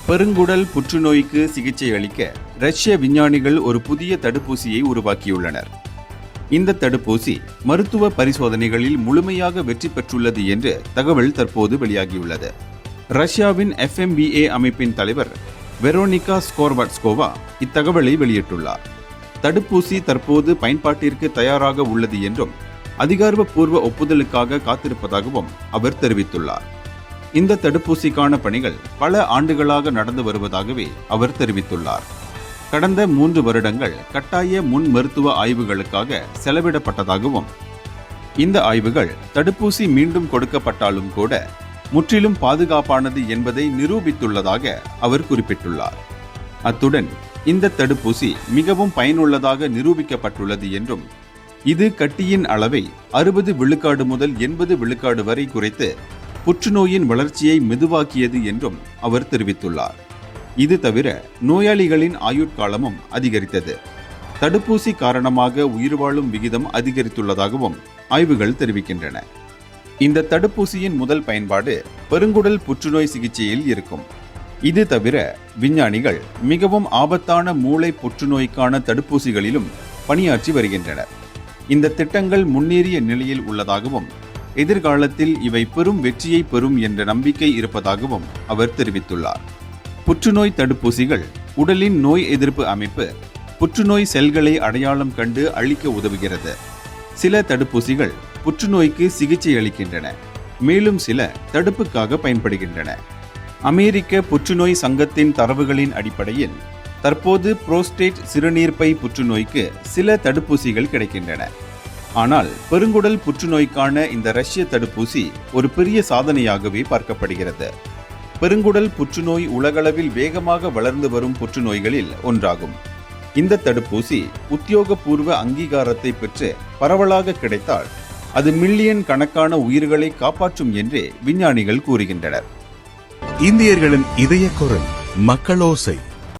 பெருங்குடல் புற்றுநோய்க்கு சிகிச்சை அளிக்க ரஷ்ய விஞ்ஞானிகள் ஒரு புதிய தடுப்பூசியை உருவாக்கியுள்ளனர். இந்த தடுப்பூசி மருத்துவ பரிசோதனைகளில் முழுமையாக வெற்றி பெற்றுள்ளது என்று தகவல் தற்போது வெளியாகியுள்ளது. ரஷ்யாவின் FMBA அமைப்பின் தலைவர் வெரோனிகா ஸ்கோர்பாட்ஸ்கோவா இத்தகவலை வெளியிட்டுள்ளார். தடுப்பூசி தற்போது பயன்பாட்டிற்கு தயாராக உள்ளது என்றும் அதிகாரப்பூர்வ ஒப்புதலுக்காக காத்திருப்பதாகவும் அவர் தெரிவித்துள்ளார். இந்த தடுப்பூசிக்கான பணிகள் பல ஆண்டுகளாக நடந்து வருவதாகவே அவர் தெரிவித்துள்ளார். கடந்த 3 வருடங்கள் கட்டாய முன் மருத்துவ ஆய்வுகளுக்காக செலவிடப்பட்டதாகவும் இந்த ஆய்வுகள் தடுப்பூசி மீண்டும் கொடுக்கப்பட்டாலும் கூட முற்றிலும் பாதுகாப்பானது என்பதை நிரூபித்துள்ளதாக அவர் குறிப்பிட்டுள்ளார். அத்துடன் இந்த தடுப்பூசி மிகவும் பயனுள்ளதாக நிரூபிக்கப்பட்டுள்ளது என்றும் இது கட்டியின் அளவை 60 விழுக்காடு முதல் 80 விழுக்காடு வரை குறைத்து புற்றுநோயின் வளர்ச்சியை மெதுவாக்கியது என்றும் அவர் தெரிவித்துள்ளார். இது தவிர நோயாளிகளின் ஆயுட்காலமும் அதிகரித்தது. தடுப்பூசி காரணமாக உயிர் வாழும் விகிதம் அதிகரித்துள்ளதாகவும் ஆய்வுகள் தெரிவிக்கின்றன. இந்த தடுப்பூசியின் முதல் பயன்பாடு பெருங்குடல் புற்றுநோய் சிகிச்சையில் இருக்கும். இது தவிர விஞ்ஞானிகள் மிகவும் ஆபத்தான மூளை புற்றுநோய்க்கான தடுப்பூசிகளிலும் பணியாற்றி வருகின்றனர். இந்த திட்டங்கள் முன்னேறிய நிலையில் உள்ளதாகவும் எதிர்காலத்தில் இவை பெரும் வெற்றியை பெறும் என்ற நம்பிக்கை இருப்பதாகவும் அவர் தெரிவித்துள்ளார். புற்றுநோய் தடுப்பூசிகள் உடலின் நோய் எதிர்ப்பு அமைப்பு புற்றுநோய் செல்களை அடையாளம் கண்டு அழிக்க உதவுகிறது. சில தடுப்பூசிகள் புற்றுநோய்க்கு சிகிச்சை அளிக்கின்றன, மேலும் சில தடுப்புக்காக பயன்படுகின்றன. அமெரிக்க புற்றுநோய் சங்கத்தின் தரவுகளின் அடிப்படையில் தற்போது புரோஸ்டேட் சிறுநீர்ப்பை புற்றுநோய்க்கு சில தடுப்பூசிகள் கிடைக்கின்றன. ஆனால் பெருங்குடல் புற்றுநோய்க்கான இந்த ரஷ்ய தடுப்பூசி ஒரு பெரிய சாதனையாகவே பார்க்கப்படுகிறது. பெருங்குடல் புற்றுநோய் உலகளவில் வேகமாக வளர்ந்து வரும் புற்றுநோய்களில் ஒன்றாகும். இந்த தடுப்பூசி உத்தியோகபூர்வ அங்கீகாரத்தை பெற்று பரவலாக கிடைத்தால் அது மில்லியன் கணக்கான உயிர்களை காப்பாற்றும் என்றே விஞ்ஞானிகள் கூறுகின்றனர். இந்தியர்களின் இதய குரல் மக்களோசை.